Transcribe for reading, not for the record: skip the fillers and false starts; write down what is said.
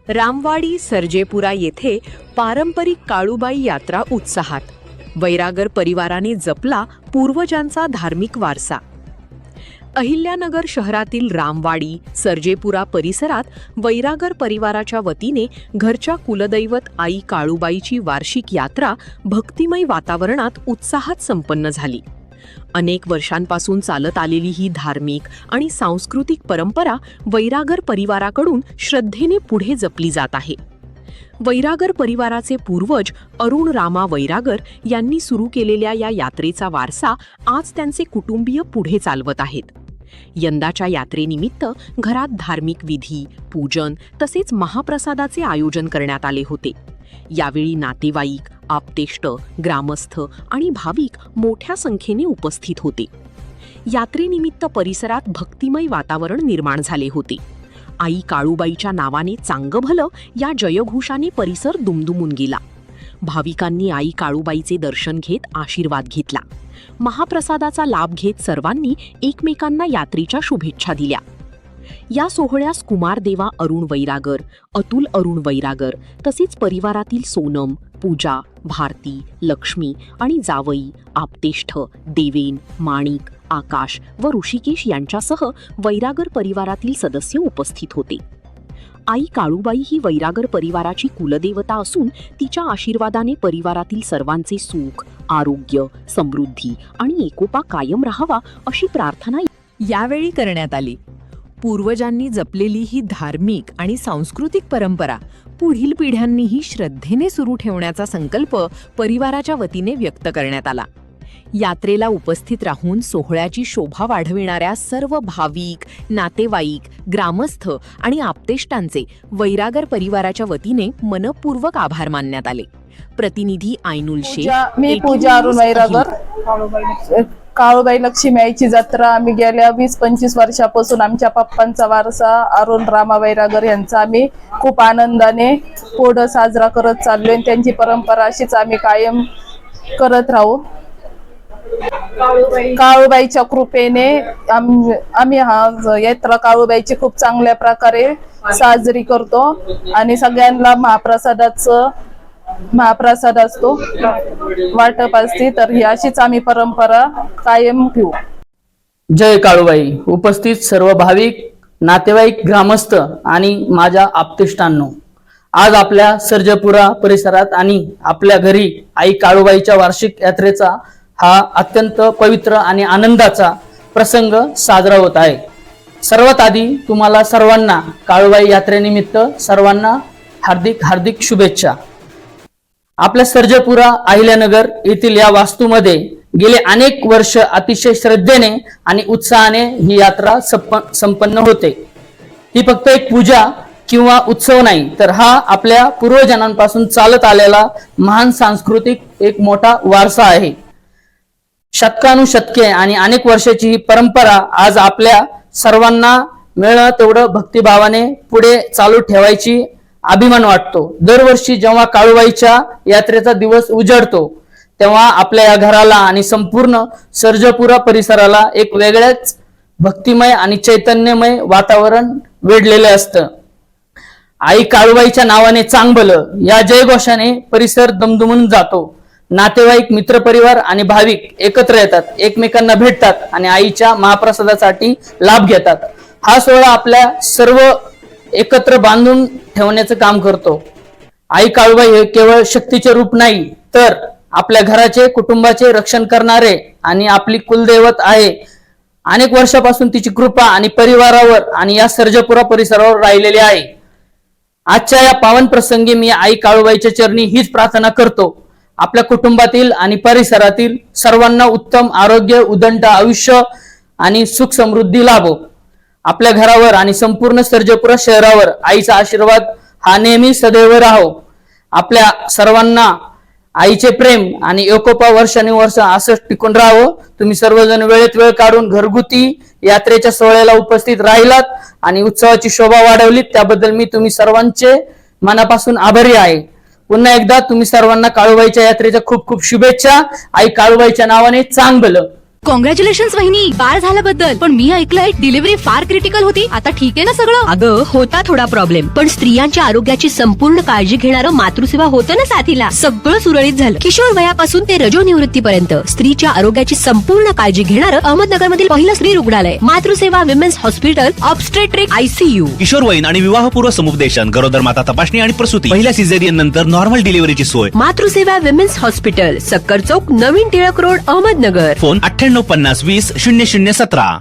रामवाडी सर्जेपुरा येथे पारंपरिक काळूबाई यात्रा उत्साहात. वैरागर परिवाराने जपला पूर्वजांचा धार्मिक वारसा. अहिल्यानगर शहरातील रामवाडी सर्जेपुरा परिसरात वैरागर परिवाराच्या वतीने घरच्या कुलदैवत आई काळूबाईची वार्षिक यात्रा भक्तिमय वातावरणात उत्साहात संपन्न झाली. अनेक वर्षांपासून चालत आलेली ही धार्मिक आणि सांस्कृतिक परंपरा वैरागर परिवाराकडून श्रद्धेने पुढे जपली जात आहे. वैरागर परिवाराचे पूर्वज अरुण रामा वैरागर यांनी सुरू केलेल्या या यात्रेचा वारसा आज त्यांचे कुटुंबीय पुढे चालवत आहेत. यंदाच्या यात्रेनिमित्त घरात धार्मिक विधी, पूजन तसेच महाप्रसादाचे आयोजन करण्यात आले होते. यावेळी नातेवाईक, आप्तेष्ट, ग्रामस्थ आणि भाविक मोठ्या संख्येने उपस्थित होते. यात्रेनिमित्त परिसरात भक्तिमय वातावरण निर्माण झाले होते. आई काळूबाईच्या नावाने चांगलं भलं या जयघोषाने परिसर दुमदुमून गेला. भाविकांनी आई काळूबाईचे दर्शन घेत आशीर्वाद घेतला. महाप्रसादाचा लाभ घेत सर्वांनी एकमेकांना यात्रेच्या शुभेच्छा दिल्या. या सोहळ्यास कुमारदेवा अरुण वैरागर, अतुल अरुण वैरागर तसेच परिवारातील सोनम, पूजा, भारती, लक्ष्मी आणि जावई, आप्तेष्ठ, देवेन, माणिक, आकाश व ऋषिकेश यांच्यासह वैरागर परिवारातील सदस्य उपस्थित होते. आई काळूबाई ही वैरागर परिवाराची कुलदेवता असून तिच्या आशीर्वादाने परिवारातील सर्वांचे सुख, आरोग्य, समृद्धी आणि एकोपा कायम राहावा अशी प्रार्थना यावेळी करण्यात आली. पूर्वजांनी जपलेली ही धार्मिक आणि सांस्कृतिक परंपरा पुढील पिढ्यांनीही श्रद्धेने सुरू ठेवण्याचा संकल्प परिवाराच्या वतीने व्यक्त करण्यात आला. यात्रेला उपस्थित राहून सोहळ्याची शोभा वाढविणाऱ्या सर्व भाविक, नातेवाईक, ग्रामस्थ आणि आप्तेष्टांचे वैरागर परिवाराच्या वतीने मनपूर्वक आभार मानण्यात आले. प्रतिनिधी आयनुल शेख. मी पूजा अरुण वैरागर. काळूबाई लक्ष्मी आईची जत्रा आम्ही गेल्या 20-25 वर्षापासून आमच्या पप्पांचा वारसा अरुण रामा वैरागर यांचा आम्ही खूप आनंदाने पुढे साजरा करत चाललोय. त्यांची परंपरा अशीच आम्ही कायम करत राहू. काळूबाईच्या कृपेने आम्ही हा यात्रा काळूबाईची खूप चांगल्या प्रकारे साजरी करतो आणि सगळ्यांना महाप्रसाद असतो, वाटप असते. तर ही अशीच आम्ही परंपरा कायम ठेवू. जय काळूबाई. उपस्थित सर्व भाविक, नातेवाईक, ग्रामस्थ आणि माझ्या आप्तेष्टांनो, आज आपल्या सर्जेपुरा परिसरात आणि आपल्या घरी आई काळूबाईच्या वार्षिक यात्रेचा हा अत्यंत पवित्र आणि आनंदाचा प्रसंग साजरा होत आहे. सर्वात आधी तुम्हाला सर्वांना काळूबाई यात्रेनिमित्त सर्वांना हार्दिक हार्दिक शुभेच्छा. आपल्या सर्जेपुरा अहिल्यानगर येथील या वास्तूमध्ये गेले अनेक वर्ष अतिशय श्रद्धेने आणि उत्साहाने ही यात्रा संपन्न होते. ही फक्त एक पूजा किंवा उत्सव नाही, तर हा आपल्या पूर्वजनांपासून चालत आलेला महान सांस्कृतिक एक मोठा वारसा आहे. शतकानुशतके आणि अनेक वर्षाची ही परंपरा आज आपल्या सर्वांना मिळणं तेवढं भक्तिभावाने पुढे चालू ठेवायची अभिमान वाटतो. दरवर्षी जेव्हा काळूबाईच्या यात्रेचा दिवस उजाडतो तेव्हा आपल्या या घराला आणि संपूर्ण सर्जेपुरा परिसराला एक वेगळ्याच भक्तिमय आणि चैतन्यमय वातावरण वेढलेले असतं. आई काळूबाईच्या नावाने चांगभलं या जयघोषाने परिसर दमदमून जातो. नातेवाईक, मित्रपरिवार आणि भाविक एकत्र येतात, एकमेकांना भेटतात आणि आईच्या महाप्रसादासाठी लाभ घेतात. हा सोहळा आपल्या सर्व एकत्र बांधून ठेवण्याचं काम करतो. आई काळूबाई हे केवळ शक्तीचे रूप नाही, तर आपल्या घराचे, कुटुंबाचे रक्षण करणारे आणि आपली कुलदैवत आहे. अनेक वर्षापासून तिची कृपा आणि परिवारावर आणि या सर्जेपुरा परिसरावर राहिलेली आहे. आजच्या या पावन प्रसंगी मी आई काळूबाईच्या चरणी हीच प्रार्थना करतो. आपल्या कुटुंबातील आणि परिसरातील सर्वांना उत्तम आरोग्य, उदंड आयुष्य आणि सुख समृद्धी लाभो. आपल्या घरावर आणि संपूर्ण सर्जेपुरा शहरावर आईचा आशीर्वाद हा नेहमी सदैव राहो. आपल्या सर्वांना आईचे प्रेम आणि एकोपा वर्षानुवर्ष असंच टिकून राहावं. तुम्ही सर्वजण वेळेत वेळ काढून घरगुती यात्रेच्या सोहळ्याला उपस्थित राहिलात आणि उत्सवाची शोभा वाढवलीत, त्याबद्दल मी तुम्ही सर्वांचे मनापासून आभारी आहे. पुन्हा एकदा तुम्ही सर्वांना काळूबाईच्या यात्रेच्या खूप खूप शुभेच्छा. आई काळूबाईच्या नावाने चांगभलं. कॉंग्रॅच्युलेशन वहिनी, बाळ झाल्याबद्दल. पण मी ऐकलंय डिलिव्हरी फार क्रिटिकल होती. आता ठीक आहे ना सगळं? अगं होता थोडा प्रॉब्लेम, पण स्त्रियांच्या आरोग्याची संपूर्ण काळजी घेणारं मातृसेवा होतं ना साथीला. सगळं सुरळीत झालं. किशोर वयापासून ते रजोनिवृत्तीपर्यंत स्त्रीच्या आरोग्याची संपूर्ण काळजी घेणारं अहमदनगर मधील पहिलं स्त्री रुग्णालय Matruseva women's hospital obstetric ICU. किशोरवयीन आणि विवाहपूर्व समुपदेशन, गरोदर माता तपासणी आणि प्रसूती, पहिल्या सिझेरियन नंतर नॉर्मल डिलिव्हरीची सोय. मातृसेवा विमेन्स हॉस्पिटल, सक्कर चौक, नवीन टिळक रोड, अहमदनगर. फोन 9850 20 0017.